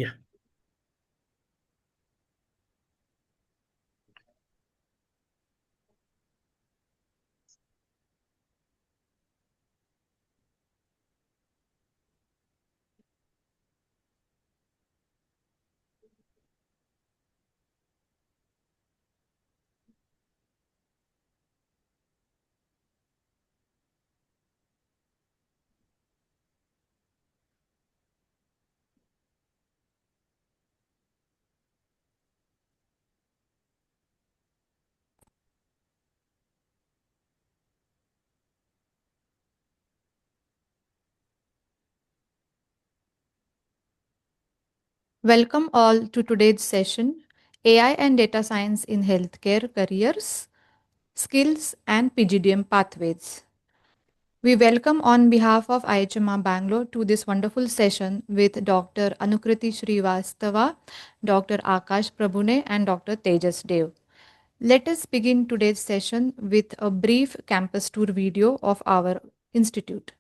Yeah. Welcome all to today's session, AI and Data Science in Healthcare Careers, Skills and PGDM Pathways. We welcome on behalf of IIHMR Bangalore to this wonderful session with Dr. Anukriti Srivastava, Dr. Akash Prabhune and Dr. Tejas Dev. Let us begin today's session with a brief campus tour video of our institute.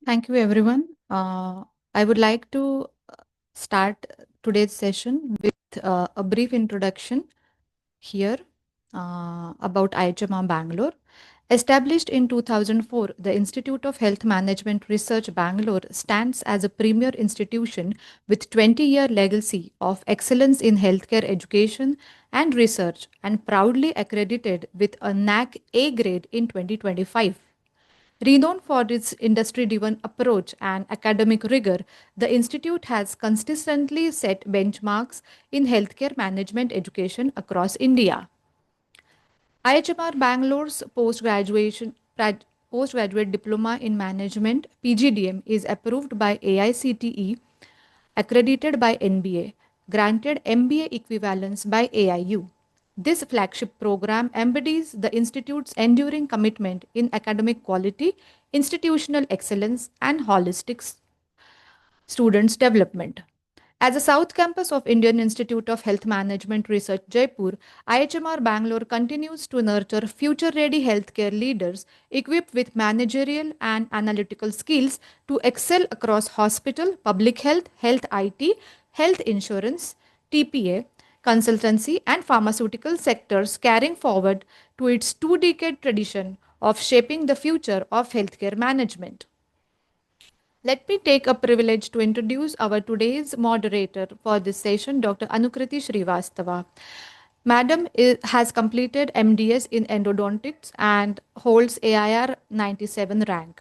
Thank you, everyone. I would like to start today's session with a brief introduction here about IHMR Bangalore. Established in 2004, the Institute of Health Management Research Bangalore stands as a premier institution with 20-year legacy of excellence in healthcare education and Research and proudly accredited with a NAC A grade in 2025. Renowned for its industry driven approach and academic rigor, the Institute has consistently set benchmarks in healthcare management education across India. IHMR Bangalore's postgraduate diploma in management (PGDM) is approved by AICTE, accredited by NBA, granted MBA equivalence by AIU. This flagship program embodies the Institute's enduring commitment in academic quality, institutional excellence, and holistic students' development. As a South Campus of Indian Institute of Health Management Research, Jaipur, IHMR Bangalore continues to nurture future ready healthcare leaders equipped with managerial and analytical skills to excel across hospital, public health, health IT, health insurance, TPA, consultancy, and pharmaceutical sectors, carrying forward to its 2 decade tradition of shaping the future of healthcare management. Let me take a privilege to introduce our today's moderator for this session, Dr. Anukriti Srivastava. Madam has completed MDS in endodontics and holds AIR 97 rank.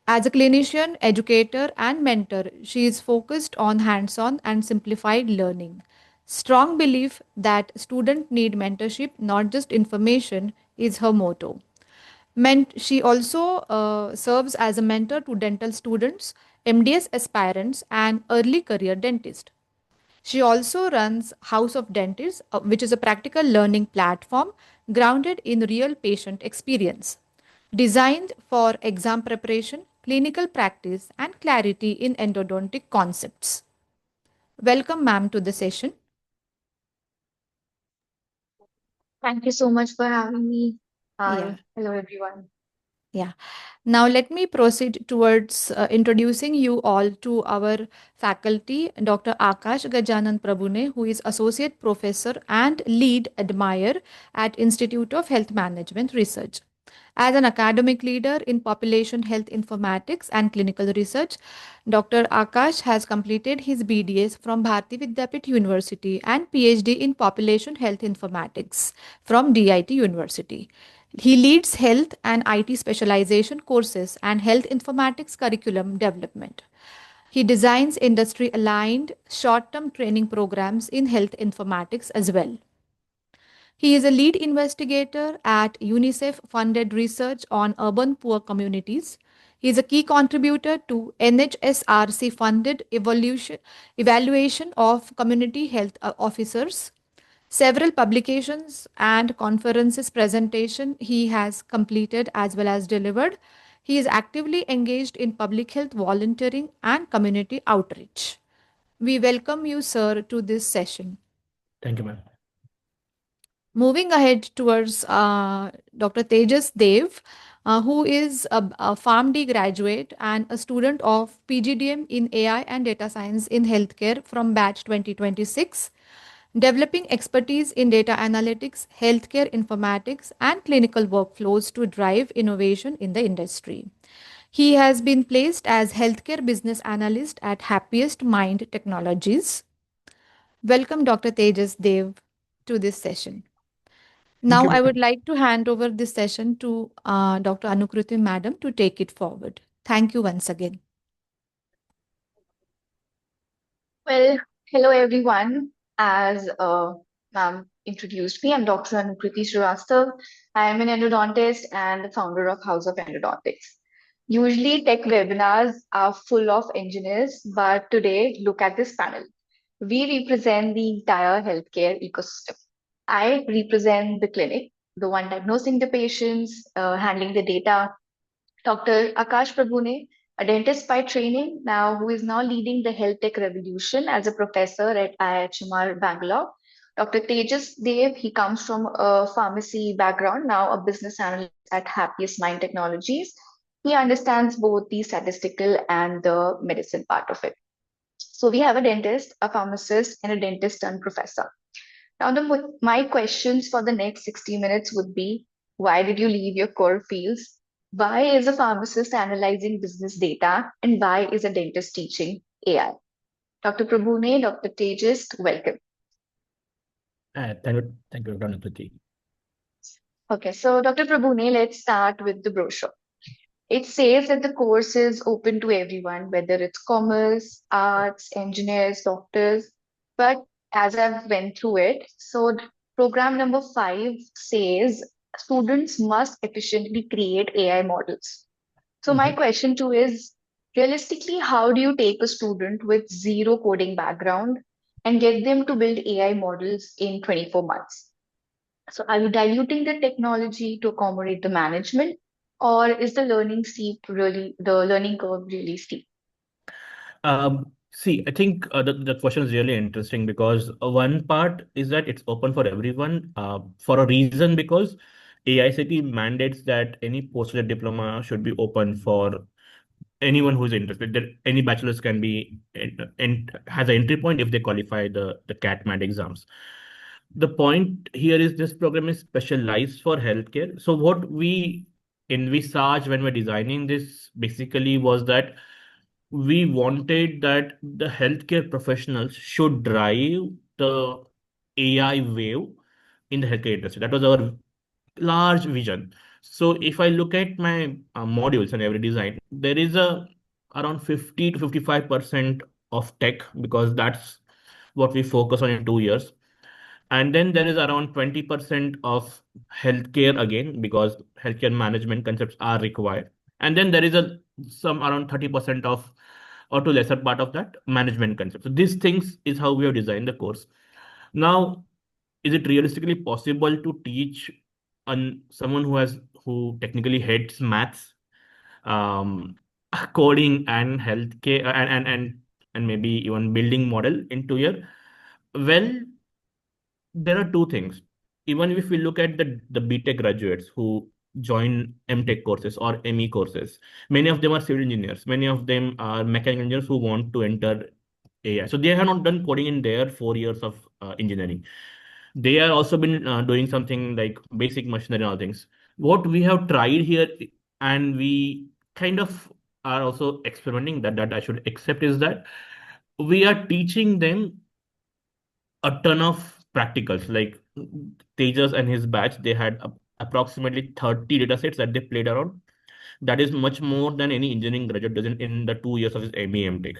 As a clinician, educator, and mentor, she is focused on hands on and simplified learning. Strong belief that students need mentorship, not just information, is her motto. She also serves as a mentor to dental students, MDS aspirants, and early career dentists. She also runs House of Dentists, which is a practical learning platform grounded in real patient experience, designed for exam preparation, clinical practice, and clarity in endodontic concepts. Welcome, ma'am, to the session. Thank you so much for having me. Yeah, Hi, hello everyone. yeah. Now, let me proceed towards introducing you all to our faculty, Dr. Akash Gajanan Prabhune, who is Associate Professor and Lead Admirer at Institute of Health Management Research. As an academic leader in population health informatics and clinical research, Dr. Akash has completed his BDS from Bharati Vidyapit University and PhD in population health informatics from DIT University. He leads health and IT specialization courses and health informatics curriculum development. He designs industry aligned short term training programs in health informatics as well. He is a lead investigator at UNICEF funded research on urban poor communities. He is a key contributor to NHSRC funded evaluation of community health officers. Several publications and conferences presentation he has completed as well as delivered. He is actively engaged in public health volunteering and community outreach. We welcome you, sir, to this session. Thank you, ma'am. Moving ahead towards Dr. Tejas Dev, who is a PharmD graduate and a student of PGDM in AI and Data Science in Healthcare from batch 2026, developing expertise in data analytics, healthcare informatics, and clinical workflows to drive innovation in the industry. He has been placed as healthcare business analyst at Happiest Mind Technologies. Welcome, Dr. Tejas Dev, to this session. Thank Now, you, I ma'am. would like to hand over this session to Dr. Anukriti Madam to take it forward. Thank you once again. Well, hello everyone. As ma'am introduced me, I'm Dr. Anukriti Srivastav. I am an endodontist and the founder of House of Endodontics. Usually, tech webinars are full of engineers, but today, look at this panel. We represent the entire healthcare ecosystem. I represent the clinic, the one diagnosing the patients, handling the data, Dr. Akash Prabhune, a dentist by training, now who is now leading the health tech revolution as a professor at IIHMR Bangalore. Dr. Tejas Dev, he comes from a pharmacy background, now a business analyst at Happiest Mind Technologies. He understands both the statistical and the medicine part of it. So we have a dentist, a pharmacist, and a dentist turned professor. Now, my questions for the next 60 minutes would be, why did you leave your core fields? Why is a pharmacist analyzing business data? And why is a dentist teaching AI? Dr. Prabhune, Dr. Tejas, welcome. Thank you, Dr. Priti. Okay, so Dr. Prabhune, let's start with the brochure. It says that the course is open to everyone, whether it's commerce, arts, engineers, doctors. But as I've went through it, so program number 5 says students must efficiently create AI models. So my Mhm. question too is, realistically, how do you take a student with zero coding background and get them to build AI models in 24 months? So are you diluting the technology to accommodate the management, or is the learning curve really steep? See, I think the question is really interesting because one part is that it's open for everyone for a reason because AICT mandates that any postgraduate diploma should be open for anyone who's interested. That any bachelor's can be and has an entry point if they qualify the CAT-MAT exams. The point here is this program is specialized for healthcare. So what we envisaged when we're designing this basically was that we wanted that the healthcare professionals should drive the AI wave in the healthcare industry. That was our large vision. So if I look at my modules and every design, there is a around 50 to 55% of tech because that's what we focus on in 2 years. And then there is around 20% of healthcare again, because healthcare management concepts are required. And then there is a some around 30% of or to lesser part of that management concept. So these things is how we have designed the course. Now, is it realistically possible to teach someone who technically hates maths, um, coding and healthcare and maybe even building model in 2 year? Well, there are two things. Even if we look at the BTech graduates who join MTech courses or ME courses, many of them are civil engineers. Many of them are mechanical engineers who want to enter AI. So they have not done coding in their 4 years of engineering. They are also been doing something like basic machinery and all things. What we have tried here, and we kind of are also experimenting that I should accept is that we are teaching them a ton of practicals. Like Tejas and his batch, they had approximately 30 data sets that they played around. That is much more than any engineering graduate does in the 2 years of his ME MTech.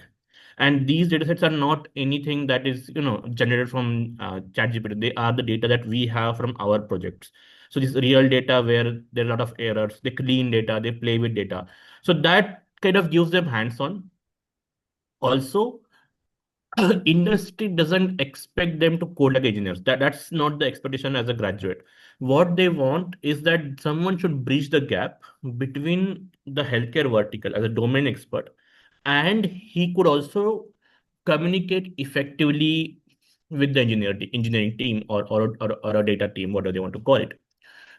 And these data sets are not anything that is, generated from ChatGPT. They are the data that we have from our projects. So this is real data where there are a lot of errors. They clean data, they play with data. So that kind of gives them hands-on. Also, industry doesn't expect them to code like engineers. That's not the expectation as a graduate. What they want is that someone should bridge the gap between the healthcare vertical as a domain expert, and he could also communicate effectively with the engineering team or a data team, whatever they want to call it.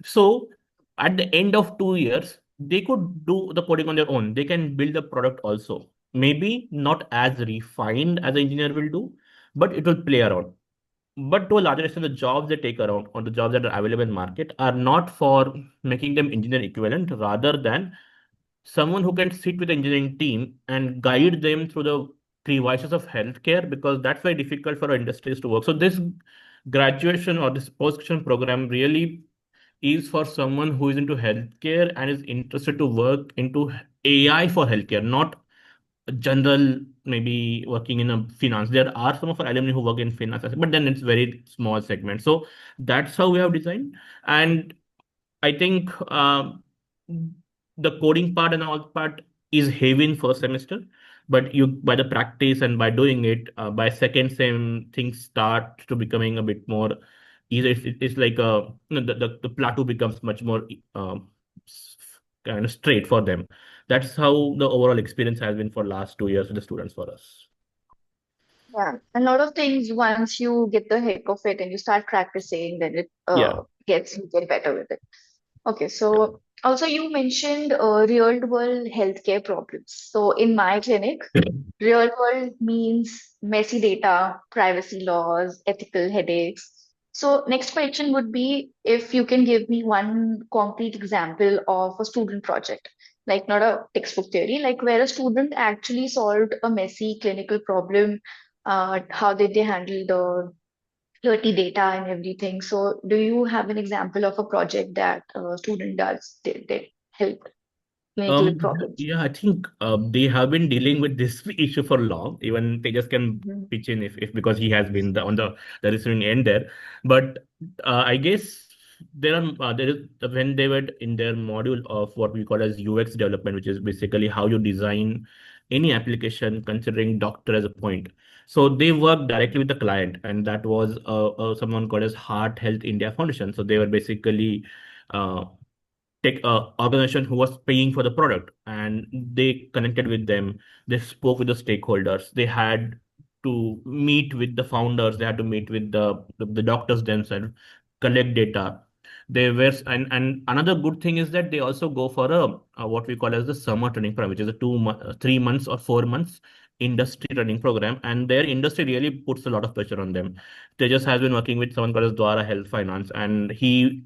So at the end of 2 years, they could do the coding on their own. They can build the product also. Maybe not as refined as an engineer will do, but it will play around. But to a larger extent, the jobs they take around or the jobs that are available in market are not for making them engineer equivalent, rather than someone who can sit with the engineering team and guide them through the crevices of healthcare, because that's very difficult for our industries to work. So this graduation or this post-graduation program really is for someone who is into healthcare and is interested to work into AI for healthcare, not general maybe working in a finance. There are some of our alumni who work in finance, but then it's very small segment. So that's how we have designed. And I think the coding part and all part is heavy in first semester, but you by the practice and by doing it, by second sem things start to becoming a bit more easy. It's like the plateau becomes much more s- kind of straight for them. That's how the overall experience has been for last 2 years with the students for us. Yeah, a lot of things once you get the hang of it and you start practicing, then it Yeah. you get better with it. Okay, Yeah. so also you mentioned real world healthcare problems. So in my clinic, real world means messy data, privacy laws, ethical headaches. So next question would be if you can give me one concrete example of a student project, like not a textbook theory, like where a student actually solved a messy clinical problem. How did they handle the dirty data and everything. So do you have an example of a project that a student does that help clinical problems? Yeah, I think they have been dealing with this issue for long. Even Tejas can Mhm. pitch in if because he has been on the receiving end there. But I guess there is when they were in their module of what we call as UX development, which is basically how you design any application considering doctor as a point. So they work directly with the client, and that was someone called as Heart Health India Foundation. So they were basically uh, tech organization who was paying for the product, and they connected with them. They spoke with the stakeholders. They had to meet with the founders. They had to meet with the doctors themselves, collect data. They were and another good thing is that they also go for a what we call as the summer training program, which is a 3 months or 4 months industry training program, and their industry really puts a lot of pressure on them. Tejas has been working with someone called as Dwara Health Finance, and he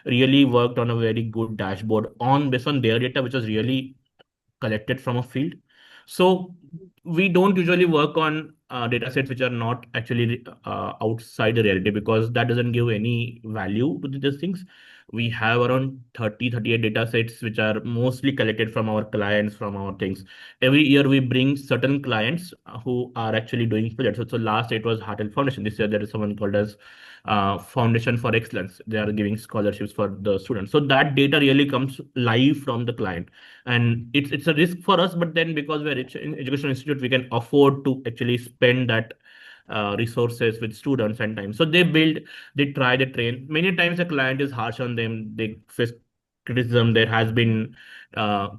really worked on a very good dashboard on based on their data, which was really collected from a field. So we don't usually work on data sets which are not actually outside the reality, because that doesn't give any value to these things. We have around 38 data sets which are mostly collected from our clients, from our things. Every year we bring certain clients who are actually doing projects. So last it was Heart Health Foundation. This year there is someone called as Foundation for Excellence. They are giving scholarships for the students. So that data really comes live from the client, and it's a risk for us, but then because we're in educational institute, we can afford to actually spend that resources with students and time. So they build, they try, they train. Many times the client is harsh on them, they face criticism. There has been uh,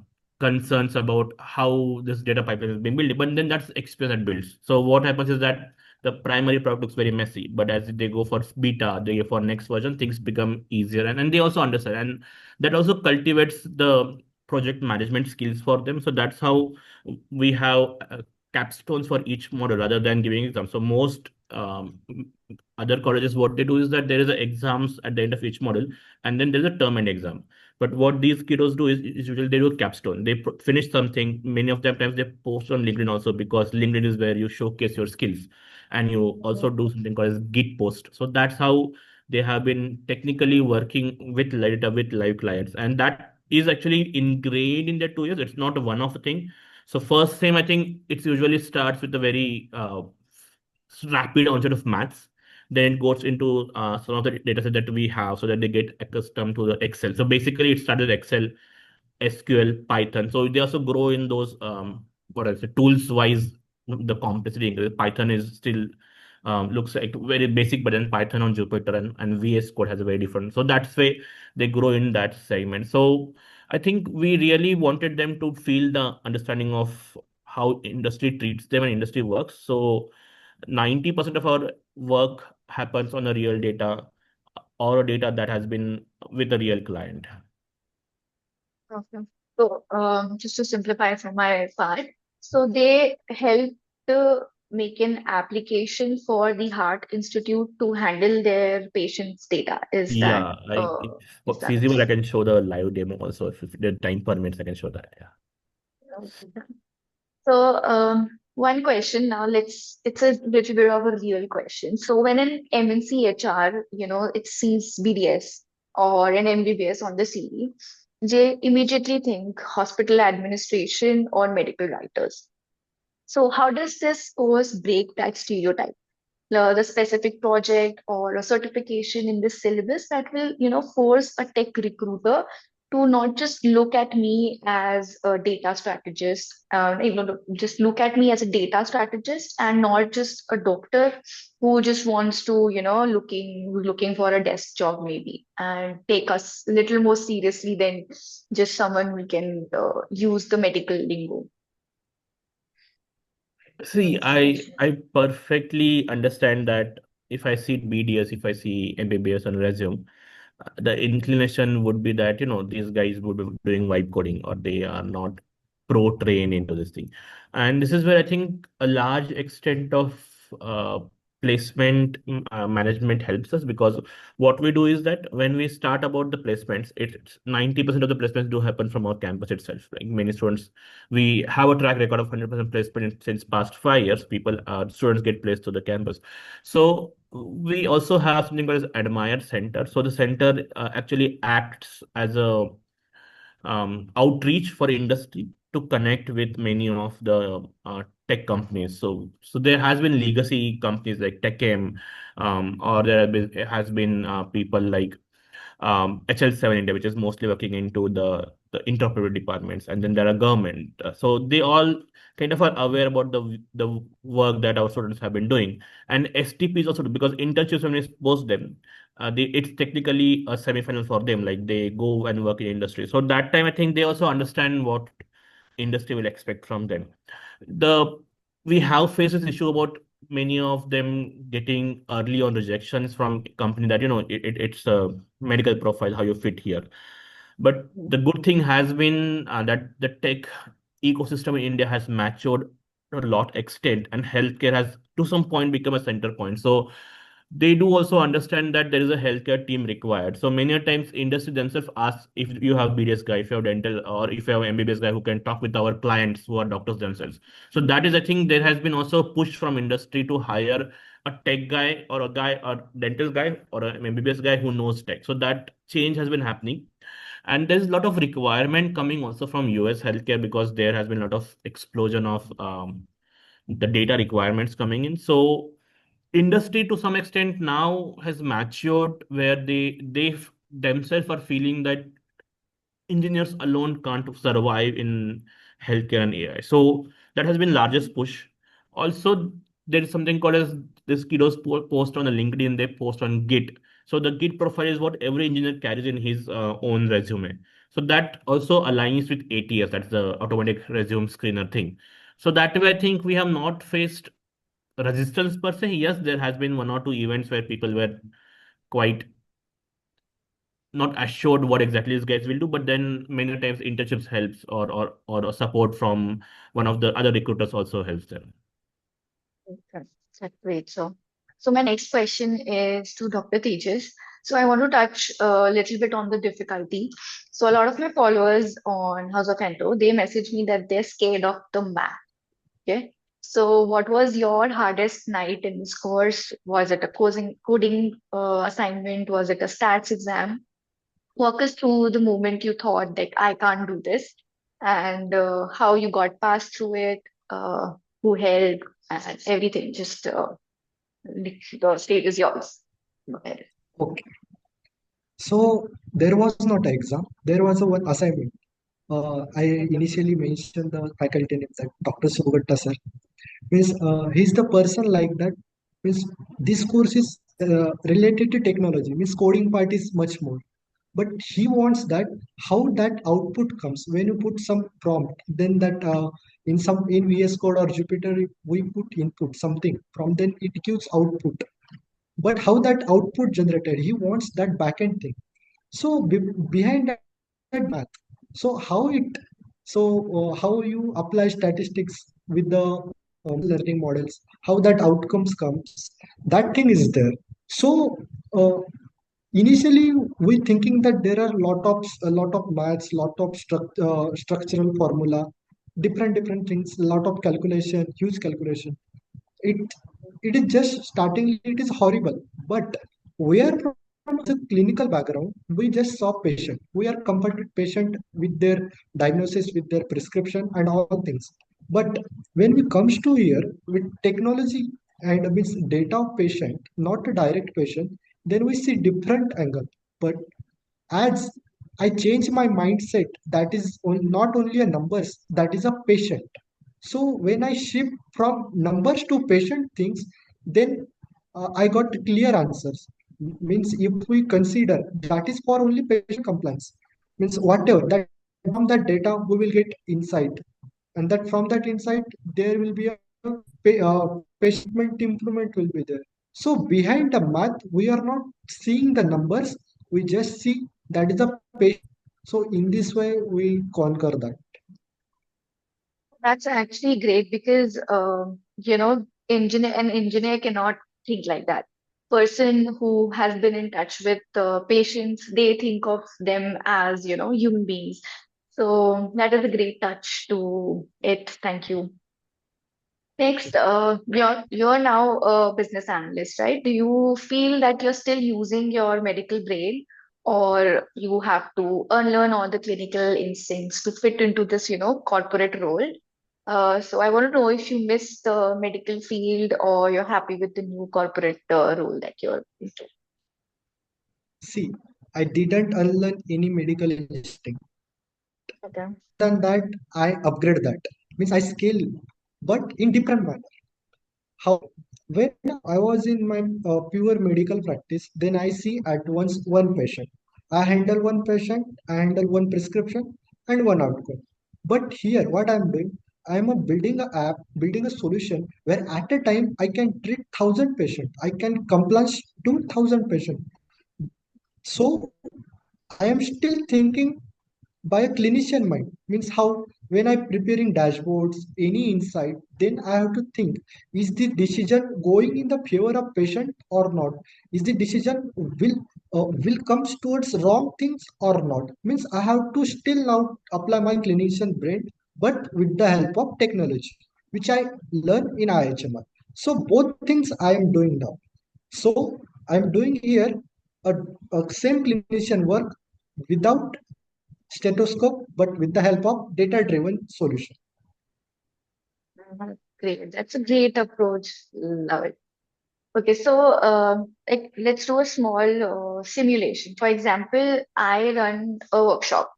concerns about how this data pipeline is being built, but then that's experience that builds. So what happens is that the primary product looks very messy, but as they go for beta, they go for next version, things become easier, and they also understand, and that also cultivates the project management skills for them. So that's how we have capstones for each model rather than giving exams. So most other colleges, what they do is that there is a exams at the end of each model, and then there's a term and exam. But what these kiddos do is usually they do a capstone. They finish something. Many of them times they post on LinkedIn also, because LinkedIn is where you showcase your skills, and you also do something called as Git post. So that's how they have been technically working with data with live clients, and that is actually ingrained in their 2 years. It's not a one-off thing. So first thing, I think it usually starts with a very rapid onset of maths. Then it goes into some of the data set that we have, so that they get accustomed to the Excel. So basically, it started Excel, SQL, Python. So they also grow in those what I say tools wise. The complexity increases. Python is still looks like very basic, but then Python on Jupyter and VS Code has a very different. So that's way they grow in that segment. So I think we really wanted them to feel the understanding of how industry treats them and industry works. So 90% of our work happens on a real data, or a data that has been with a real client. Okay. So, just to simplify from my part, so they help to make an application for the Heart Institute to handle their patients' data. Yeah, Is if that feasible, I can show the live demo also. If the time permits, I can show that. Yeah. okay? So, one question now, it's a little bit of a real question. So, when an MNC HR, it sees BDS or an MBBS on the CV, they immediately think hospital administration or medical writers. So, how does this course break that stereotype? The specific project or a certification in this syllabus that will, force a tech recruiter to not just look at me as a data strategist, just look at me as a data strategist and not just a doctor who just wants to, looking for a desk job maybe, and take us a little more seriously than just someone who can use the medical lingo. See, I perfectly understand that if I see BDS, if I see MBBS on resume, the inclination would be that these guys would be doing vibe coding, or they are not pro trained into this thing. And this is where I think a large extent of uh, placement management helps us, because what we do is that when we start about the placements, it's 90% of the placements do happen from our campus itself. Like many students, we have a track record of 100% placement since past 5 years. Students get placed to the campus. So we also have something called as Admire Center. So the center actually acts as a outreach for industry to connect with many of the tech companies. So there has been legacy companies like TechM, or has been people like HL7 India, which is mostly working into the interoperability departments, and then there are government. So they all kind of are aware about the work that our students have been doing, and STPs also because internships when we post them, it's technically a semi-final for them. Like they go and work in industry. So that time, I think they also understand what industry will expect from them. The We have faced this issue about many of them getting early on rejections from company that it's a medical profile how you fit here. But the good thing has been that the tech ecosystem in India has matured a lot extent, and healthcare has to some point become a center point. So they do also understand that there is a healthcare team required. So many a times industry themselves ask if you have BDS guy, if you have dental, or if you have MBBS guy who can talk with our clients who are doctors themselves. So that is, I think, there has been also a push from industry to hire a tech guy or a guy or dental guy or an MBBS guy who knows tech. So that change has been happening. And there's a lot of requirement coming also from US healthcare because there has been a lot of explosion of the data requirements coming in. So industry to some extent now has matured where themselves are feeling that engineers alone can't survive in healthcare and AI. So that has been largest push. Also, there is something called as this kiddos post on the LinkedIn, they post on Git. So the Git profile is what every engineer carries in his own resume. So that also aligns with ATS, that's the automatic resume screener thing. So that way, I think we have not faced resistance per se. Yes, there has been one or two events where people were quite not assured what exactly these guys will do, but then many times internships helps or support from one of the other recruiters also helps them. Okay, that's great. So my next question is to Dr. Tejas. So I want to touch a little bit on the difficulty. So a lot of my followers on House of Ento, they message me that they're scared of the math. Okay. So what was your hardest night in this course? Was it a coding assignment? Was it a stats exam? Walk us through the moment you thought that I can't do this and how you got past through it, who helped, and everything. Just the stage is yours. Go ahead. Okay. So there was not an exam. There was a one assignment. I initially mentioned the faculty name that Dr. Sugatta sir. Means he's the person like that. Means this course is related to technology. Means coding part is much more. But he wants that how that output comes when you put some prompt. Then that in VS Code or Jupyter we put input something from then it gives output. But how that output generated, he wants that backend thing. So behind that math, so how you apply statistics with the learning models, how that outcomes comes, that thing is there. So initially we thinking that there are a lot of maths, lot of structural formula, different things, lot of calculation, huge calculation. It it is just starting, it is horrible, but we are from the clinical background, we just saw patient, we are comforted patient with their diagnosis, with their prescription and all things. But when we comes to here with technology and means data of patient, not a direct patient, then we see different angle. But as I change my mindset, that is not only a numbers, that is a patient. So when I shift from numbers to patient things, then I got clear answers. Means if we consider that is for only patient compliance, means whatever that from that data we will get insight, and that from that insight there will be a patient improvement will be there. So behind the math, we are not seeing the numbers, we just see that is a patient. So in this way we conquer that. That's actually great because an engineer cannot think like that. Person who has been in touch with patients, they think of them as human beings. So that is a great touch to it. Thank you. Next, you're now a business analyst, right? Do you feel that you're still using your medical brain, or you have to unlearn all the clinical instincts to fit into this, corporate role? So I want to know if you miss the medical field or you're happy with the new corporate role that you're into. See, I didn't unlearn any medical instinct. Okay. Than that, I upgrade that. Means I scale, but in different manner. How? When I was in my pure medical practice, then I see at once one patient. I handle one patient, I handle one prescription and one outcome. But here, what I'm doing, I'm building a app, building a solution where at a time I can treat 1,000 patients. I can compliance 2,000 patients. So I am still thinking by a clinician mind. Means how when I'm preparing dashboards, any insight, then I have to think: is the decision going in the favor of patient or not? Is the decision will comes towards wrong things or not? Means I have to still now apply my clinician brain, but with the help of technology, which I learn in IHMR. So both things I am doing now. So I'm doing here a, a same clinician work without stethoscope, but with the help of data-driven solution. Great. That's a great approach. Love it. Okay, so let's do a small simulation. For example, I run a workshop,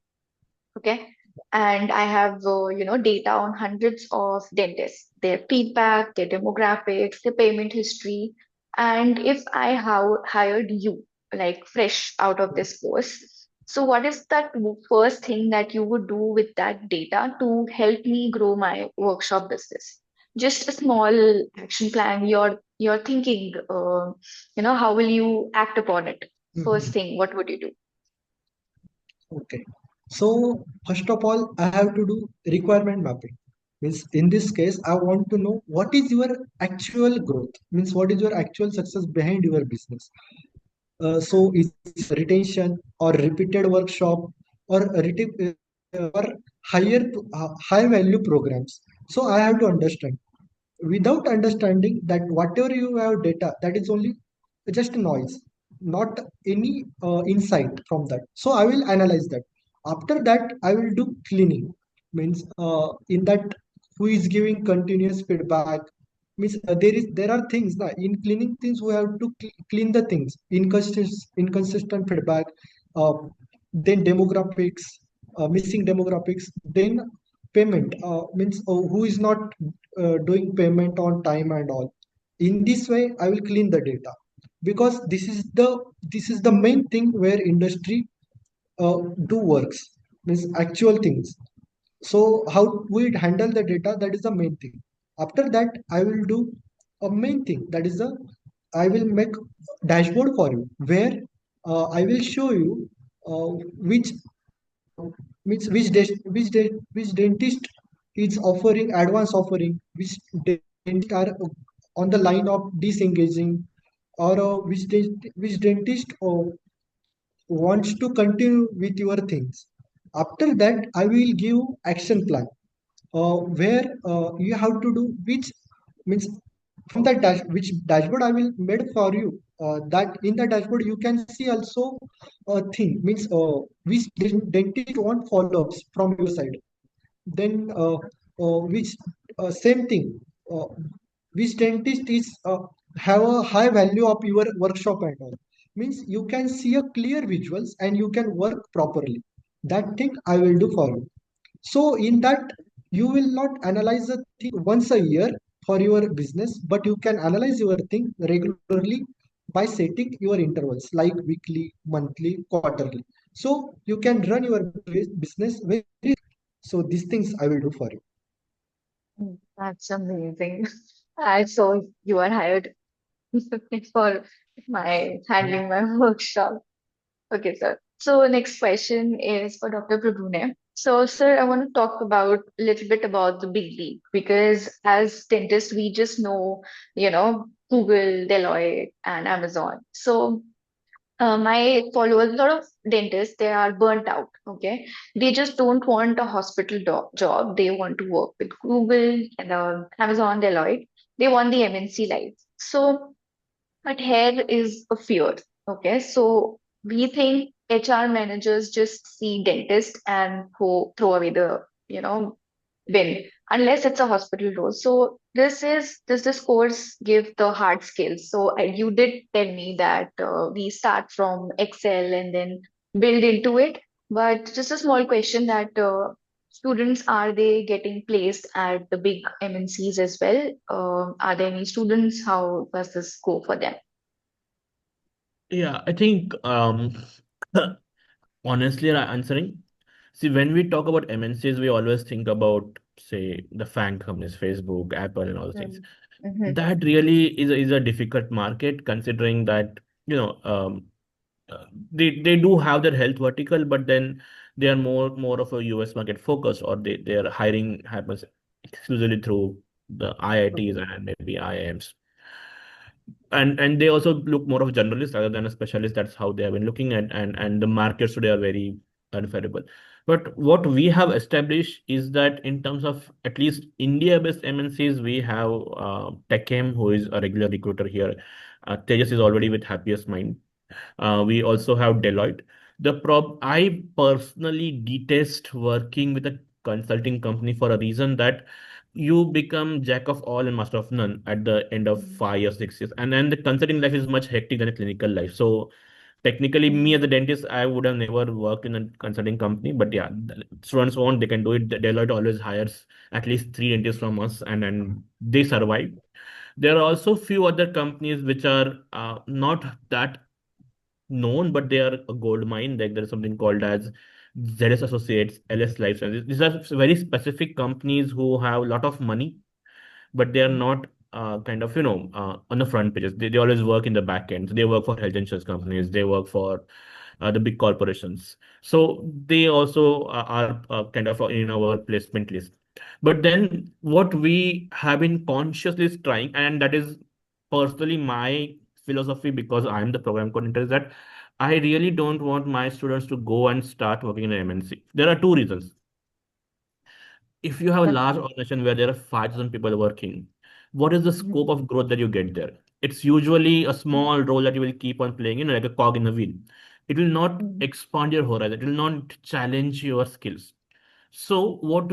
okay, and I have data on hundreds of dentists, their feedback, their demographics, their payment history, and if I hired you, like fresh out of this course, so what is that first thing that you would do with that data to help me grow my workshop business? Just a small action plan. You're thinking, how will you act upon it? First Mhm. thing, what would you do? Okay. So first of all, I have to do requirement mapping. Means in this case, I want to know what is your actual growth. Means what is your actual success behind your business. So is retention or repeated workshop or or higher value programs. So I have to understand. Without understanding that whatever you have data, that is only just noise, not any insight from that. So I will analyze that. After that I will do cleaning. Means in that, who is giving continuous feedback. Means there are things that in cleaning things we have to clean the things, inconsistent feedback, uh, then demographics, missing demographics, then payment, means who is not doing payment on time and all. In this way I will clean the data, because this is the main thing where industry do works. Means actual things. So how we handle the data, that is the main thing. After that I will do a main thing, that is the I will make dashboard for you, where I will show you which means which dentist is offering advance offering, which dentist are on the line of disengaging, or which dentist wants to continue with your things. After that I will give action plan, where you have to do which means from that which dashboard I will made for you. That in the dashboard you can see also a thing, means which dentist want follow-ups from your side. Then which same thing, uh, which dentist is have a high value of your workshop and all. Means you can see a clear visuals and you can work properly. That thing I will do for you. So in that, you will not analyze the thing once a year for your business, but you can analyze your thing regularly by setting your intervals like weekly, monthly, quarterly. So you can run your business very. So these things I will do for you. That's amazing. I saw you are hired for my handling my workshop. Okay, sir. So next question is for Dr. Prabhune. So, sir, I want to talk about a little bit about the big league because as dentists, we just know, Google, Deloitte, and Amazon. So My followers, a lot of dentists, they are burnt out. Okay, they just don't want a hospital job. They want to work with Google and Amazon, Deloitte. They want the MNC life. So, but here is a fear. Okay, so we think HR managers just see dentist and throw away the bin unless it's a hospital role. So does this course give the hard skills? So you did tell me that we start from Excel and then build into it. But just a small question that students, are they getting placed at the big MNCs as well? Are there any students? How does this go for them? Yeah, I think honestly answering. See, when we talk about MNCs, we always think about, say, the FANG companies, Facebook, Apple, and all those things. Mm-hmm. That really is a difficult market, considering that, you know, they do have their health vertical, but then they are more of a US market focus, or their hiring happens exclusively through the IITs and maybe IIMs. And they also look more of a generalist rather than a specialist. That's how they have been looking at, and the markets today are very unfavorable. But what we have established is that in terms of at least India-based MNCs, we have Techem, who is a regular recruiter here. Tejas is already with Happiest Mind. We also have Deloitte. I personally detest working with a consulting company for a reason that you become jack of all and master of none at the end of 5 years, 6 years. And then the consulting life is much hectic than a clinical life. So technically, me as a dentist, I would have never worked in a consulting company. But yeah, students want, they can do it. Deloitte always hires at least three dentists from us, and they survive. There are also few other companies which are not that known, but they are a gold mine. Like there is something called as ZS Associates, LS Life Sciences. These are very specific companies who have a lot of money, but they are not kind of, on the front pages. They always work in the back end. So they work for health insurance companies. They work for the big corporations. So they also are kind of in our placement list. But then what we have been consciously trying, and that is personally my philosophy because I'm the program coordinator, is that I really don't want my students to go and start working in an MNC. There are two reasons. If you have a large organization where there are 5,000 people working, what is the scope of growth that you get there? It's usually a small role that you will keep on playing, like a cog in the wheel. It will not expand your horizon. It will not challenge your skills. So what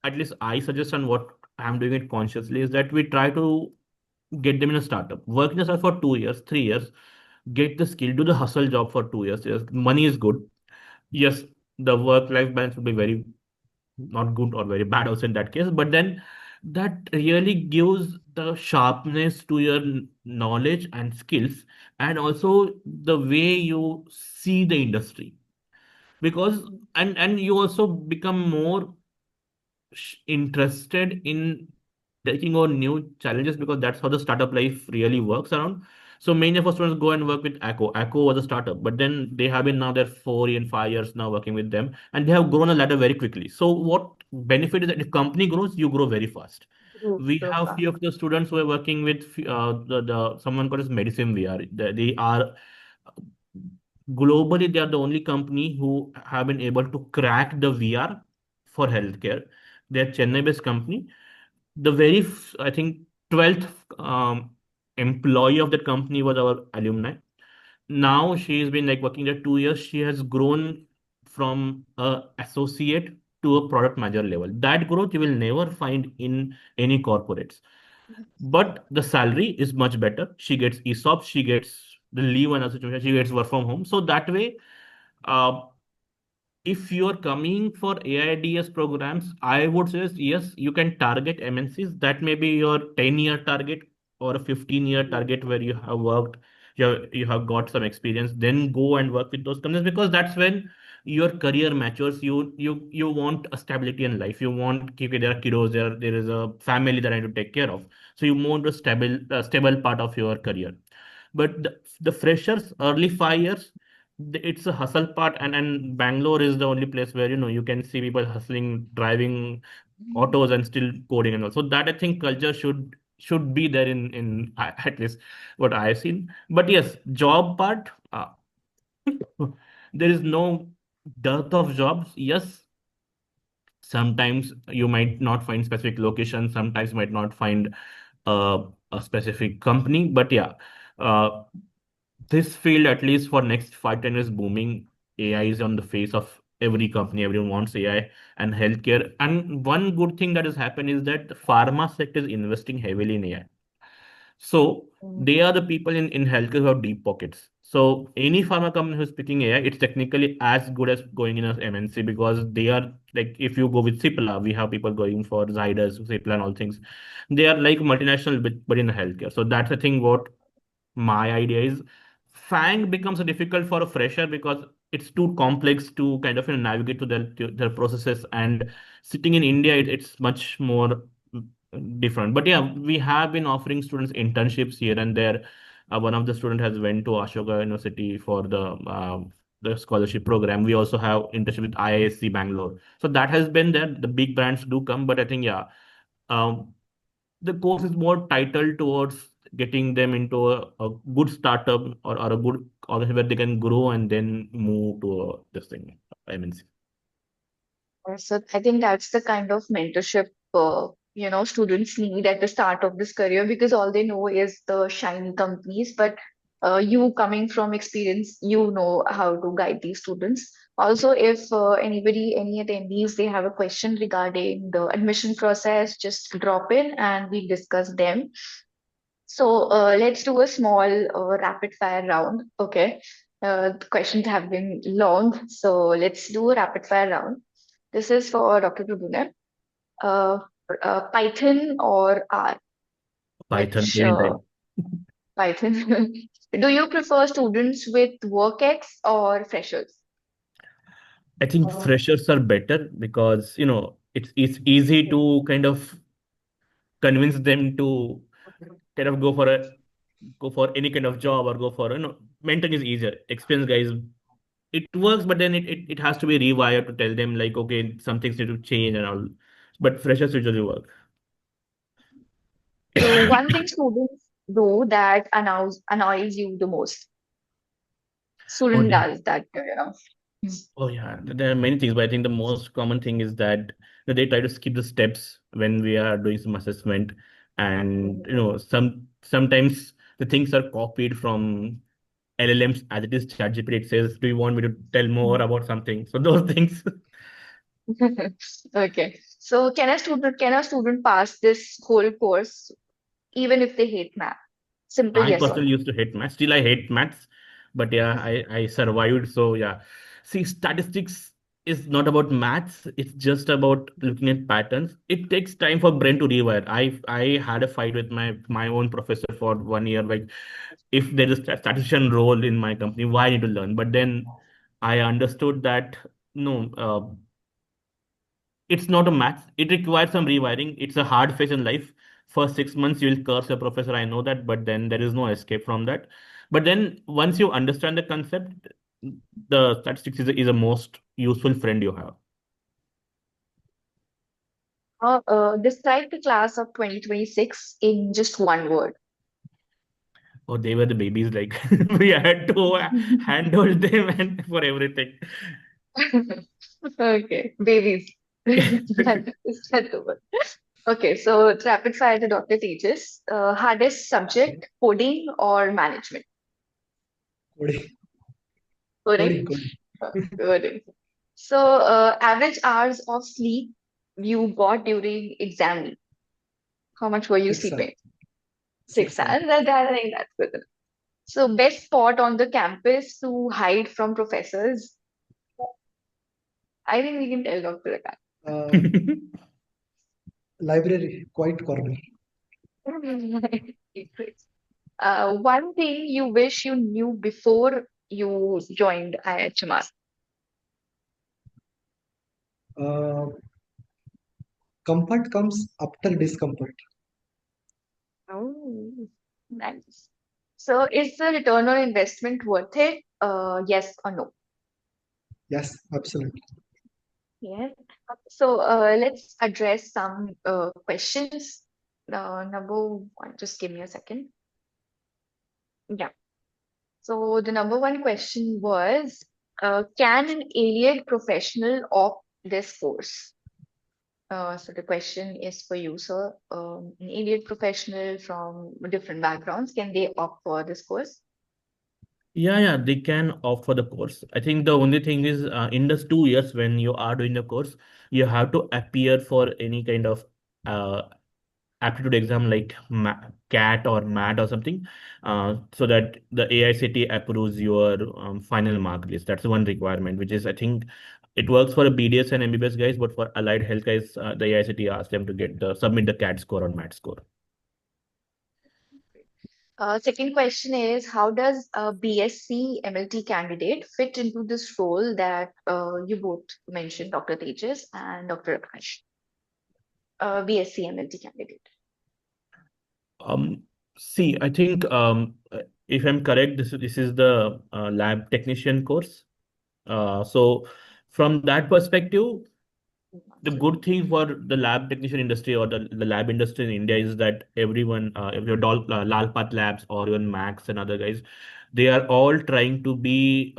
at least I suggest, and what I'm doing it consciously, is that we try to get them in a startup, work in a startup for 2 years, 3 years, get the skill, do the hustle job for 2 years. Yes, money is good. Yes, the work-life balance will be very not good or very bad also in that case, but then that really gives the sharpness to your knowledge and skills, and also the way you see the industry, because and you also become more interested in taking on new challenges, because that's how the startup life really works around. So many of our students go and work with Acco. Acco was a startup, but then they have been now there 4 and 5 years now working with them, and they have grown a ladder very quickly. So what benefit is that if company grows, you grow very fast. Group We so have far. few of the students who are working with the someone called as Medicine VR. They are globally, they are the only company who have been able to crack the VR for healthcare. They're Chennai-based company. I think 12th employee of that company was our alumni. Now she's been like working there 2 years. She has grown from a associate to a product manager level. That growth you will never find in any corporates. But the salary is much better. She gets ESOP, she gets the leave and situation, she gets work from home. So that way, uh, if you're coming for AIDS programs, I would say yes, you can target MNCs. That may be your 10-year target or a 15-year target where you have worked, you have got some experience. Then go and work with those companies, because that's when your career matures. You want a stability in life. You want, okay, there are kiddos, there is a family that I need to take care of. So you want a stable part of your career. But the freshers, early 5 years, it's a hustle part, and Bangalore is the only place where you can see people hustling, driving autos and still coding and all. So that I think culture should be there in at least what I've seen. But yes, job part. There is no dearth of jobs. Yes, sometimes you might not find specific location, sometimes you might not find a specific company, but yeah, uh, this field, at least for next 5 10 years, booming. AI is on the face of every company. Everyone wants AI and healthcare. And one good thing that has happened is that the pharma sector is investing heavily in AI. So they are the people in healthcare who have deep pockets. So any pharma company who's picking AI, it's technically as good as going in as MNC, because they are like, if you go with Cipla, we have people going for Zydus, Cipla and all things. They are like multinational, but in the healthcare. So that's the thing what my idea is. Fang becomes difficult for a fresher because it's too complex to kind of navigate to their processes. And sitting in India, it's much more different. But yeah, we have been offering students internships here and there. One of the student has went to Ashoka University for the scholarship program. We also have internship with IISc Bangalore. So that has been there. The big brands do come, but I think yeah, um, the course is more titled towards getting them into a good startup, or a good organization where they can grow and then move to this thing. I mean, So I think that's the kind of mentorship students need at the start of this career, because all they know is the shiny companies. But you coming from experience, you know how to guide these students. Also, if any attendees, they have a question regarding the admission process, just drop in and we discuss them. So let's do a small rapid fire round. Okay. The questions have been long, so let's do a rapid fire round. This is for Dr. Prabhune. Uh, Python or R? Python Which anytime. Python? Do you prefer students with work ex or freshers? I think freshers are better because it's easy to kind of convince them to kind of go for any kind of job, or go for mentoring is easier. Experienced guys, it works, but then it has to be rewired to tell them like, okay, some things need to change and all. But freshers usually work. So one thing students do that annoys you the most. Oh, Student does that. oh yeah, there are many things, but I think the most common thing is that they try to skip the steps when we are doing some assessment, and sometimes the things are copied from LLMs as it is. ChatGPT, it says, "Do you want me to tell more about something?" So those things. Okay. So can a student pass this whole course even if they hate math? Simple I yes or personally no. used to hate maths. Still, I hate maths, but yeah, I survived. So yeah, see, statistics is not about maths. It's just about looking at patterns. It takes time for brain to rewire. I had a fight with my own professor for 1 year. Like, if there is a statistician role in my company, why I need to learn? But then I understood that no, it's not a math. It requires some rewiring. It's a hard phase in life. First 6 months, you'll curse your professor. I know that, but then there is no escape from that. But then once you understand the concept, the statistics is a most useful friend you have. Describe the class of 2026 in just one word. Oh, they were the babies. Like, we had to handle them and for everything. Okay, babies. That's the word. Okay, so it's rapid fire to Dr. Tejas. Hardest subject, coding or management? Coding, Coding? coding. Coding. So, average hours of sleep you got during exam week. How much were you 6 hours. sleeping? 6 hours. 6 hours. I think that's good. So, best spot on the campus to hide from professors. I think we can tell Dr. Uh, Library, quiet corner. Akash. One thing you wish you knew before you joined IIHMR. Uh, Comfort comes after discomfort. Oh, nice. So, is the return on investment worth it? Yes or no? Yes, absolutely. Yes. So, let's address some questions. Number one, just give me a second. Yeah. So the number one question was, can an alien professional opt this course? So the question is for you, sir. An alien professional from different backgrounds, can they opt for this course? Yeah, they can opt for the course. I think the only thing is in those 2 years when you are doing the course, you have to appear for any kind of uh, aptitude exam like CAT or MAT or something, so that the AICT approves your final mark list. That's the one requirement, which is I think it works for a BDS and MBBS guys, but for allied health guys, the AICT asks them to submit the CAT score or MAT score. Second question is, how does a BSc MLT candidate fit into this role that you both mentioned, Dr. Tejas and Dr. Akash? BSc MLT candidate. Um, See, I think if I'm correct, this is the lab technician course. So from that perspective, the good thing for the lab technician industry or the lab industry in India is that everyone, if your Lal Path Labs or even Max and other guys, they are all trying to be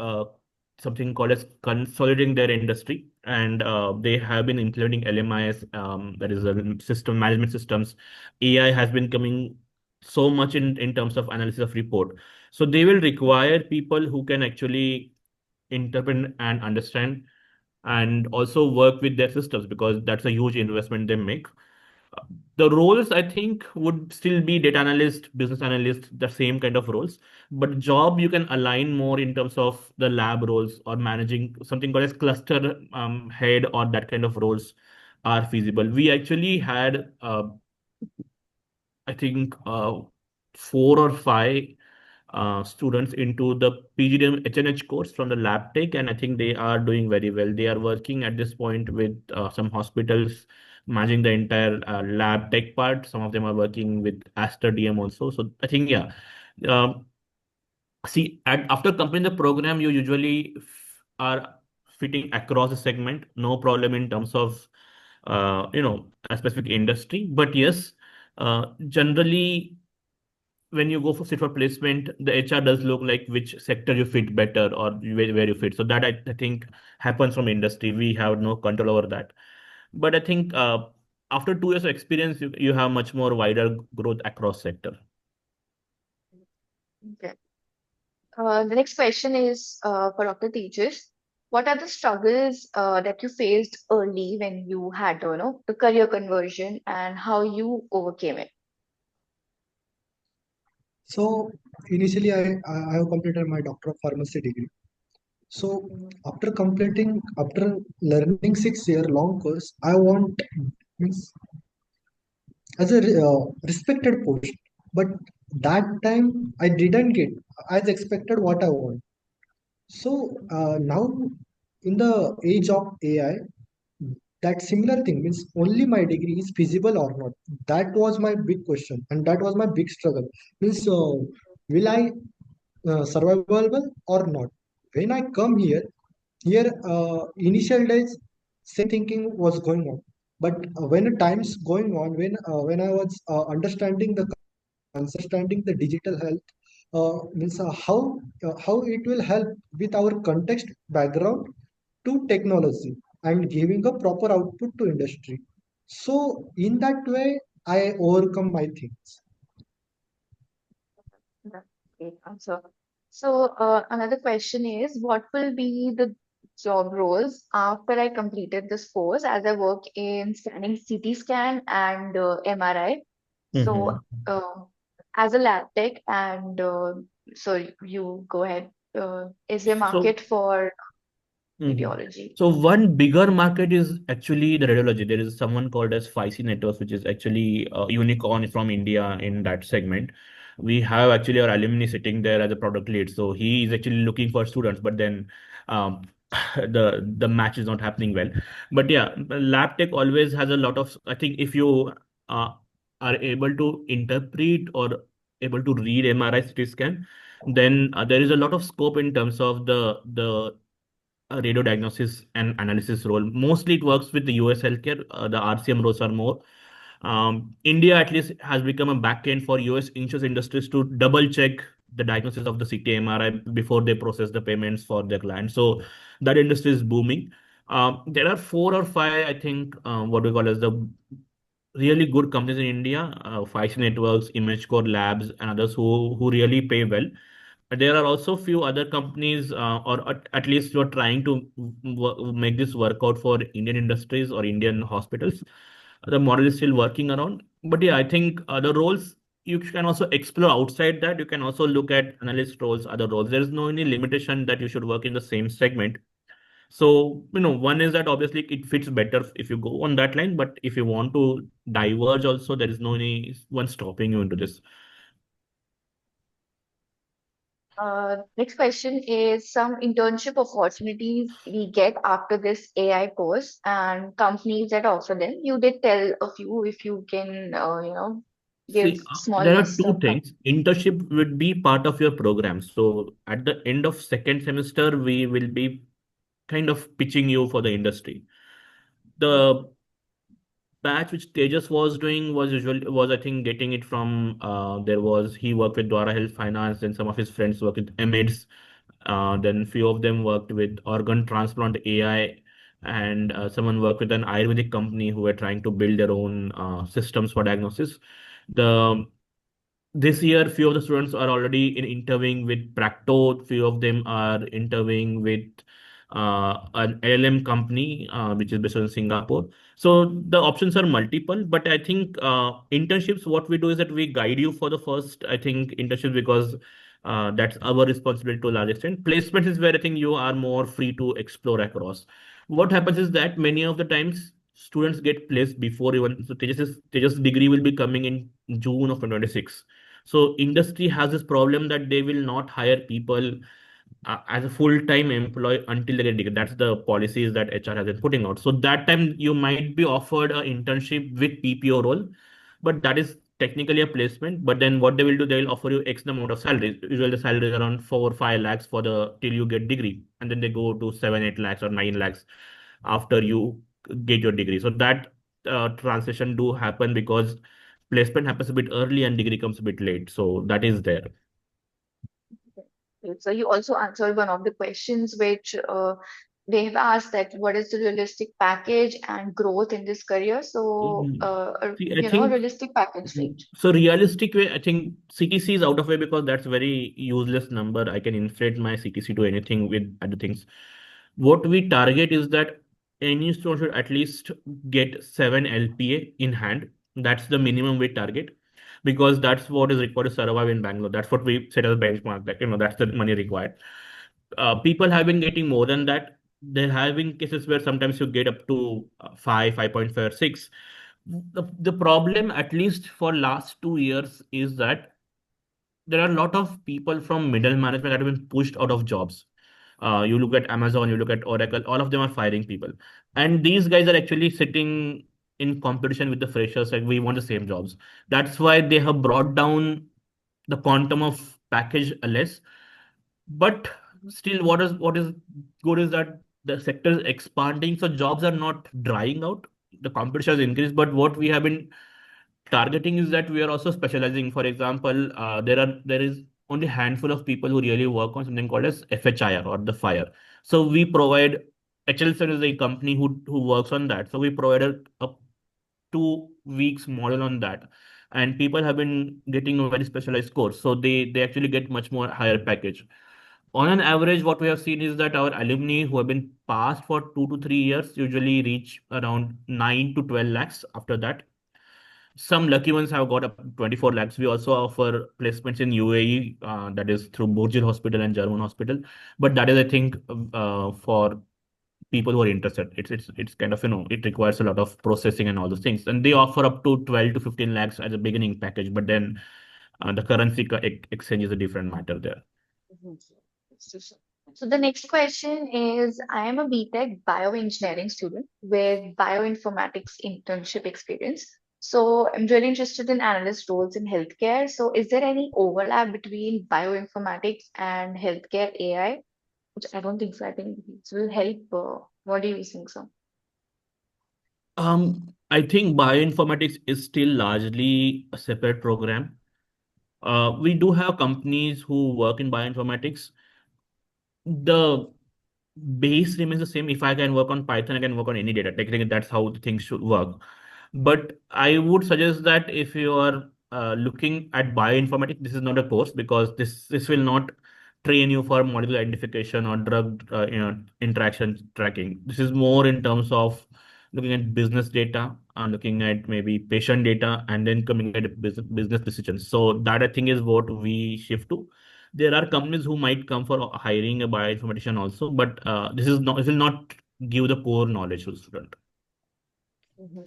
something called as consolidating their industry, and they have been implementing LMIS, that is system management systems. AI has been coming so much in terms of analysis of report. So they will require people who can actually interpret and understand and also work with their systems because that's a huge investment they make. The roles I think would still be data analyst, business analyst, the same kind of roles, but job you can align more in terms of the lab roles or managing something called as cluster head or that kind of roles are feasible. We actually had I think 4 or 5 students into the PGDM HNH course from the lab tech, and I think they are doing very well. They are working at this point with some hospitals, managing the entire lab tech part. Some of them are working with Aster DM also. So I think, yeah. Um, See, after completing the program, you usually are fitting across the segment, no problem in terms of a specific industry. But yes, generally when you go for sit for placement, the HR does look like which sector you fit better or where you fit. So that I think happens from industry. We have no control over that. But I think after 2 years of experience, you have much more wider growth across sector. Okay. The next question is for Dr. Tejas. What are the struggles that you faced early when you had, the career conversion and how you overcame it? So initially, I have completed my Doctor of Pharmacy degree. So after learning 6 year long course, I want means as a respected post, but that time I didn't get as expected what I want. So now in the age of AI, that similar thing means only my degree is feasible or not. That was my big question, and that was my big struggle. Means will I survivable or not? When I come here initial days same thinking was going on, but when the times going on, when I was understanding the understanding the digital health, means how it will help with our context background to technology and giving a proper output to industry. So in that way I overcome my things. That's a great answer. So another question is, what will be the job roles after I completed this course as I work in scanning CT scan and MRI? So Mhm. as a lab tech and so you go ahead. Is there So market for Mhm. radiology? So one bigger market is actually the radiology. There is someone called as 5C Networks, which is actually a unicorn from India in that segment. We have actually our alumni sitting there as a product lead. So he is actually looking for students, but then um, the match is not happening well. But yeah, lab tech always has a lot of. I think if you uh, are able to interpret or able to read MRI CT scan, then there is a lot of scope in terms of the radio diagnosis and analysis role. Mostly it works with the US healthcare. The RCM roles are more. India at least has become a backend for US insurance industries to double check the diagnosis of the CT MRI before they process the payments for their clients. So that industry is booming. There are 4 or 5, I think, what we call as the really good companies in India, 5C Networks, ImageCore Labs, and others who really pay well. But there are also few other companies, or at least who are trying to make this work out for Indian industries or Indian hospitals. The model is still working around. But yeah, I think other roles you can also explore outside that. You can also look at analyst roles, other roles. There is no any limitation that you should work in the same segment. So, one is that obviously it fits better if you go on that line, but if you want to diverge also, there is no any one stopping you into this. Next question is some internship opportunities we get after this AI course and companies that offer them. You did tell a few if you can, give See, small there are list two of things. Internship would be part of your program. So at the end of second semester, we will be kind of pitching you for the industry. The batch which Tejas was doing was I think getting it from he worked with Dwara Health Finance, and some of his friends worked with Emids. Then few of them worked with organ transplant AI, and someone worked with an Ayurvedic company who were trying to build their own systems for diagnosis. The This year, few of the students are already in interviewing with Practo. Few of them are interviewing with an LLM company, which is based in Singapore. So the options are multiple, but I think internships, what we do is that we guide you for the first, I think, internship, because that's our responsibility to a large extent. Placement is where I think you are more free to explore across. What happens is that many of the times students get placed before even, so Tejas degree will be coming in June of 2026. So industry has this problem that they will not hire people as a full-time employee until they get degree. That's the policies that HR has been putting out. So that time you might be offered an internship with PPO role, but that is technically a placement. But then what they will do, they will offer you X amount of salary. Usually the salary is around 4 or 5 lakhs for the till you get degree, and then they go to 7, 8 lakhs or 9 lakhs after you get your degree. So that transition do happen because placement happens a bit early and degree comes a bit late. So that is there. So you also answered one of the questions which they have asked that what is the realistic package and growth in this career? So, Mhm. See, I think realistic package range. so realistic way, I think CTC is out of way because that's very useless number. I can inflate my CTC to anything with other things. What we target is that any student should at least get 7 LPA in hand. That's the minimum we target because that's what is required to survive in Bangalore. That's what we set as a benchmark. That that's the money required. People have been getting more than that. There have been cases where sometimes you get up to 5, 5.5, 6. The problem, at least for last 2 years, is that there are a lot of people from middle management that have been pushed out of jobs. You look at Amazon, you look at Oracle, all of them are firing people. And these guys are actually sitting in competition with the freshers, like we want the same jobs. That's why they have brought down the quantum of package less. But still, what is good is that the sector is expanding, so jobs are not drying out. The competition has increased, but what we have been targeting is that we are also specializing. For example, there is only handful of people who really work on something called as FHIR or the fire. So we provide HLSN is a company who works on that. So we provided a 2 weeks model on that, and people have been getting a very specialized course. So they actually get much more higher package. On an average, what we have seen is that our alumni who have been passed for 2 to 3 years usually reach around 9 to 12 lakhs after that. Some lucky ones have got up to 24 lakhs. We also offer placements in UAE, that is through Burj Al Hospital and German Hospital. But that is, I think, for people who are interested. It's kind of, it requires a lot of processing and all those things. And they offer up to 12 to 15 lakhs as a beginning package. But then the currency exchange is a different matter there. Mhm. So the next question is, I am a BTech bioengineering student with bioinformatics internship experience. So I'm really interested in analyst roles in healthcare. So is there any overlap between bioinformatics and healthcare AI? Which I don't think so. I think this will help. What do you think so? I think bioinformatics is still largely a separate program. We do have companies who work in bioinformatics. The base remains the same. If I can work on Python, I can work on any data. Technically, that's how the things should work. But I would suggest that if you are looking at bioinformatics, this is not a course because this will not train you for molecular identification or drug interaction tracking. This is more in terms of looking at business data, looking at maybe patient data, and then coming at business decisions. So that I think is what we shift to. There are companies who might come for hiring a bioinformatician also, but this will not give the core knowledge to the student. Mhm.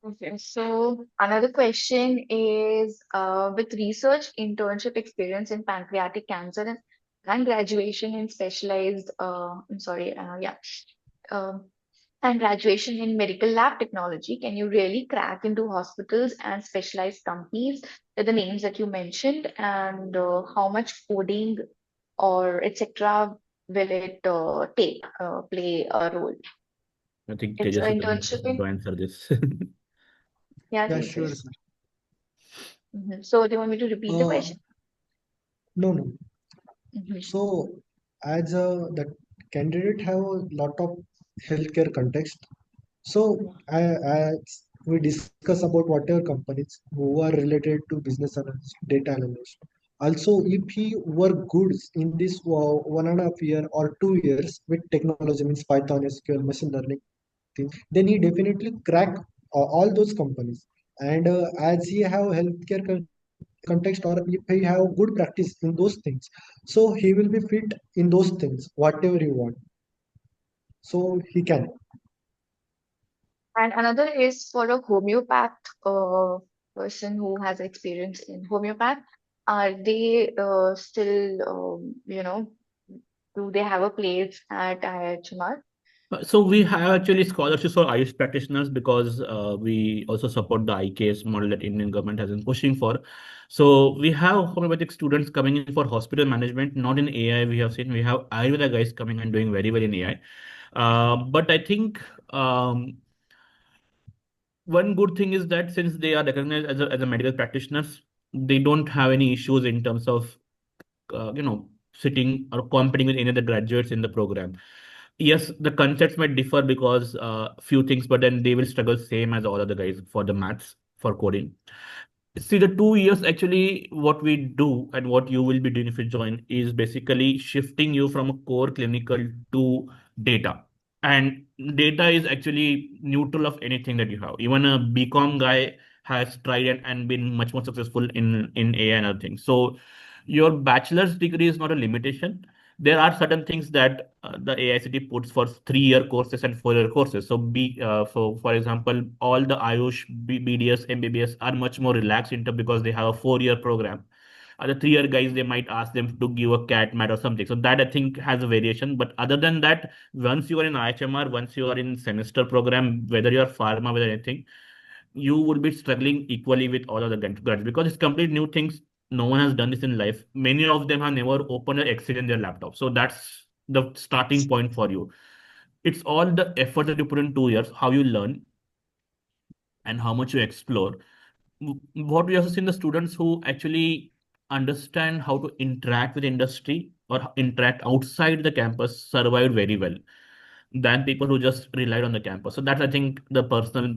Okay, so another question is with research internship experience in pancreatic cancer and graduation in specialized, I'm sorry, yeah, um, and graduation in medical lab technology, can you really crack into hospitals and specialized companies with the names that you mentioned? And how much coding or etc. will it play a role? I think It's Tejas an is the best internship person to in, answer this. yeah, Yeah, sure, Tejas. sir. So do you want me to repeat the Uh, question? no, no. Hmm. So, as the candidate have a lot of healthcare context. So, as we discuss about whatever companies who are related to business analyst, data analyst. Also, if he work good in this 1.5 year or 2 years with technology, means Python, SQL, machine learning thing, then he definitely crack all those companies. And as he have healthcare context, or if he have good practice in those things, so he will be fit in those things, whatever he want. So he can. And another is for a homeopath person who has experience in homeopath. Are they still, do they have a place at IIHMR? So we have actually scholarships for Ayush practitioners because we also support the IKS model that Indian government has been pushing for. So we have homeopathic students coming in for hospital management, not in AI. We have seen we have Ayurveda guys coming and doing very well in AI. But I think one good thing is that since they are recognized as a medical practitioners, they don't have any issues in terms of sitting or competing with any of the graduates in the program. Yes, the concepts might differ because few things, but then they will struggle same as all other guys for the maths for coding. See, the 2 years actually, what we do and what you will be doing if you join is basically shifting you from a core clinical to data. And data is actually neutral of anything that you have. Even a BCom guy has tried and been much more successful in AI and other things. So your bachelor's degree is not a limitation. There are certain things that the AICT puts for 3 year courses and 4 year courses. So for example, all the Ayush, BDS, MBBS are much more relaxed into because they have a 4 year program. The 3 year guys, they might ask them to give a cat mat or something. So that I think has a variation. But other than that, once you are in IHMR, once you are in semester program, whether you are pharma, whether anything, you would be struggling equally with all other graduates because it's complete new things. No one has done this in life. Many of them have never opened an Excel in their laptop. So that's the starting point for you. It's all the effort that you put in 2 years, how you learn and how much you explore. What we also see in the students who actually understand how to interact with industry or interact outside the campus survived very well than people who just relied on the campus. So that's, I think, the personal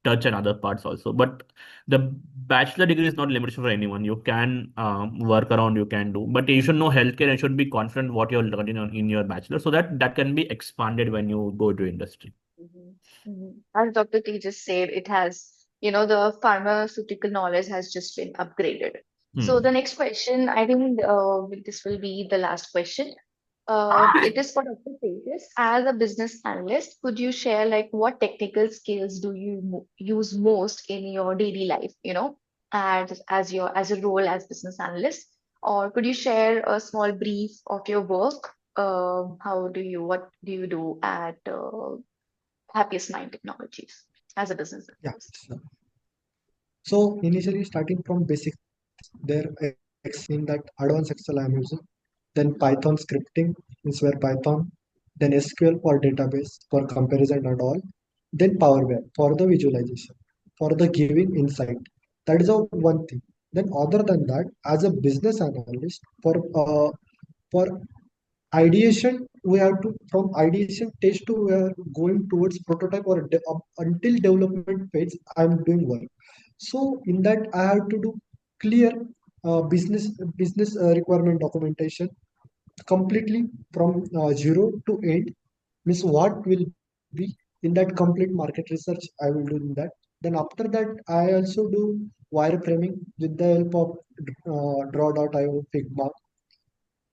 touch and other parts also. But the bachelor degree is not limited for anyone. You can work around, you can do, but you should know healthcare and should be confident what you're learning in your bachelor, so that that can be expanded when you go to industry. Mhm. Mhm. As Dr. Tejas said, it has, the pharmaceutical knowledge has just been upgraded. So the Hmm. next question, I think this will be the last question. It is for Dr. Tejas. As a business analyst, could you share like what technical skills do you use most in your daily life, as a role as business analyst? Or could you share a small brief of your work? What do you do at Happiest Mind Technologies as a business Yeah. analyst? So initially starting from basics, there Excel in that advanced Excel I'm using. Then Python scripting is where Python, then SQL for database for comparison and all. Then Power BI for the visualization, for the giving insight. That is a one thing. Then other than that, as a business analyst, for ideation, we have to, from ideation stage to we are going towards prototype or until development phase, I'm doing work. So in that I have to do clear business requirement documentation completely from zero to end, means what will be in that complete market research I will do in that. Then after that I also do wireframing with the help of draw.io, Figma.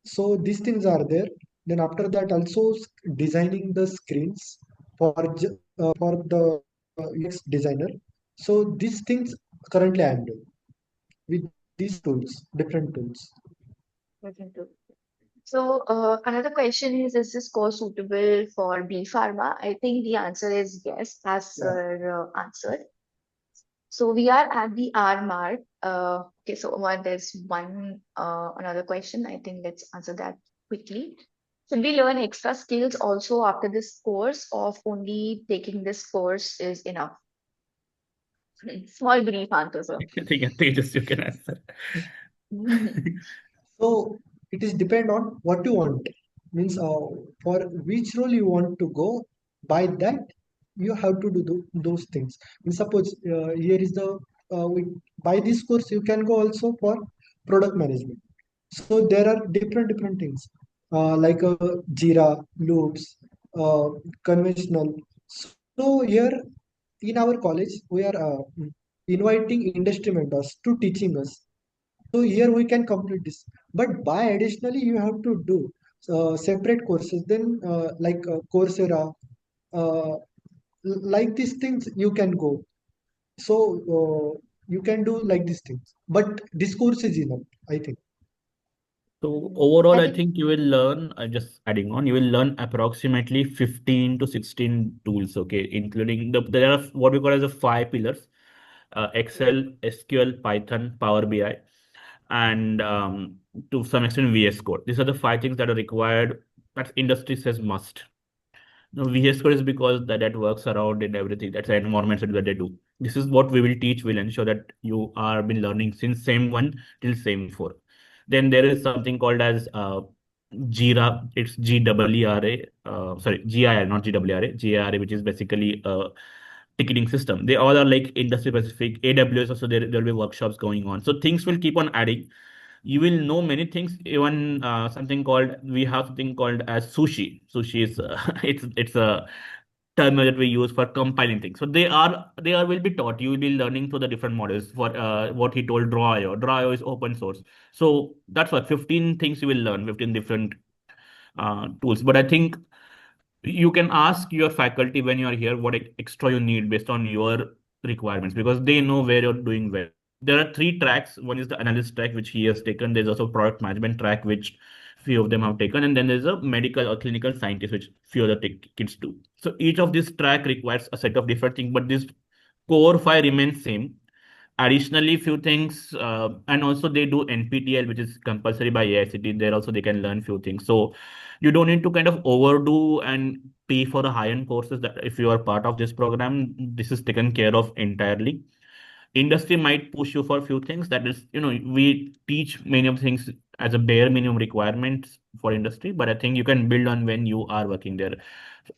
So these things are there. Then after that also designing the screens for the UX designer. So these things currently I am doing with these tools, different tools. So, another question is this course suitable for B Pharma? I think the answer is yes, as Yeah. sir answered. So we are at the hour mark. Okay, so there's another question. I think let's answer that quickly. Should we learn extra skills also after this course, or only taking this course is enough? Small brief answer, sir. I think Tejas, you can answer. So it is depend on what you want. Means for which role you want to go. By that you have to do those things. Means suppose here is the by this course you can go also for product management. So there are different things like Jira, Loops, uh, conventional. So here in our college we are inviting industry mentors to teaching us. So here we can complete this. But by additionally, you have to do separate courses. Then like Coursera, uh, like these things you can go. So you can do like these things. But this course is enough, I think. So overall, I I think think you will learn, just adding on, you will learn approximately 15 to 16 tools, okay, including there are what we call as the five pillars, Excel, SQL, Python, Power BI, and to some extent VS Code. These are the five things that are required, that industry says must. No, VS Code is because that works around in everything. That's the environment that they do. This is what we will teach. We'll ensure that you are been learning since same one till same four. Then there is something called as Jira. It's GEERA. Sorry, GIR, not GWRA. GIRA, which is basically a ticketing system. They all are like industry specific. AWS also there'll be workshops going on. So things will keep on adding. You will know many things. Even something called we have something called as sushi is it's a term that we use for compiling things. So they are will be taught. You will be learning through the different models. For what he told, draw.io is open source. So that's what 15 things you will learn, 15 different tools. But I think you can ask your faculty when you are here what extra you need based on your requirements, because they know where you're doing well. There are three tracks. One is the analyst track, which he has taken. There's also product management track, which few of them have taken, and then there's a medical or clinical scientist, which few other kids do. So each of these track requires a set of different things, but this core five remains same. Additionally, few things, and also they do NPTEL, which is compulsory by AICTE. There also they can learn few things. So you don't need to kind of overdo and pay for the high-end courses. That if you are part of this program, this is taken care of entirely. Industry might push you for a few things. That is, we teach many of things as a bare minimum requirements for industry, but I think you can build on when you are working there.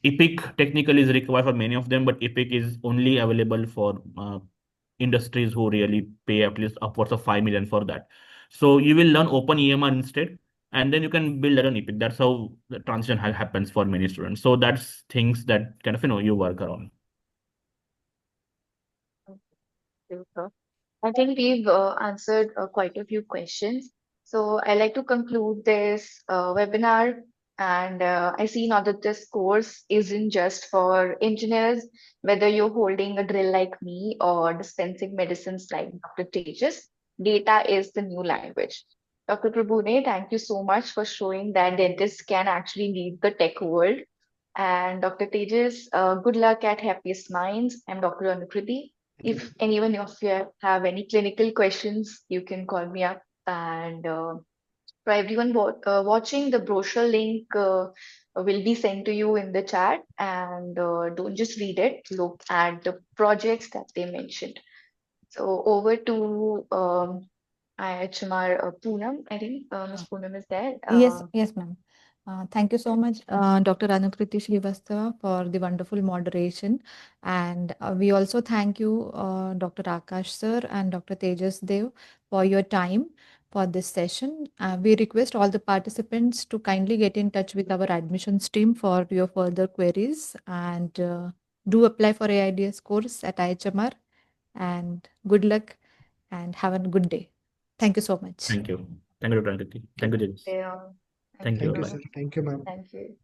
Epic technical is required for many of them, but Epic is only available for industries who really pay at least upwards of 5 million for that. So you will learn open EMR instead, and then you can build that on Epic. That's how the transition happens for many students. So that's things that kind of you work around. Super. I think we've answered quite a few questions. So I like to conclude this webinar. And I see now that this course isn't just for engineers, whether you're holding a drill like me or dispensing medicines like Dr. Tejas, data is the new language. Dr. Prabhune, thank you so much for showing that dentists can actually lead the tech world. And Dr. Tejas, good luck at Happiest Minds. I'm Dr. Anukriti. If anyone of you have any clinical questions, you can call me up. And for everyone watching, the brochure link will be sent to you in the chat. And don't just read it, look at the projects that they mentioned. So over to IIHMR Poonam. I think Ms. Poonam is there. Yes, ma'am. Thank you so much, Dr. Anukriti Srivastava, for the wonderful moderation. And we also thank you, Dr. Akash sir and Dr. Tejas Dev, for your time for this session. We request all the participants to kindly get in touch with our admissions team for your further queries, and do apply for AIDS course at IHMR. And good luck and have a good day. Thank you so much. Thank you. Thank you, Dr. Anukriti. Thank you, James. Yeah. Thank Thank you. you. Thank you, Bye. sir. Thank you, ma'am. Thank you.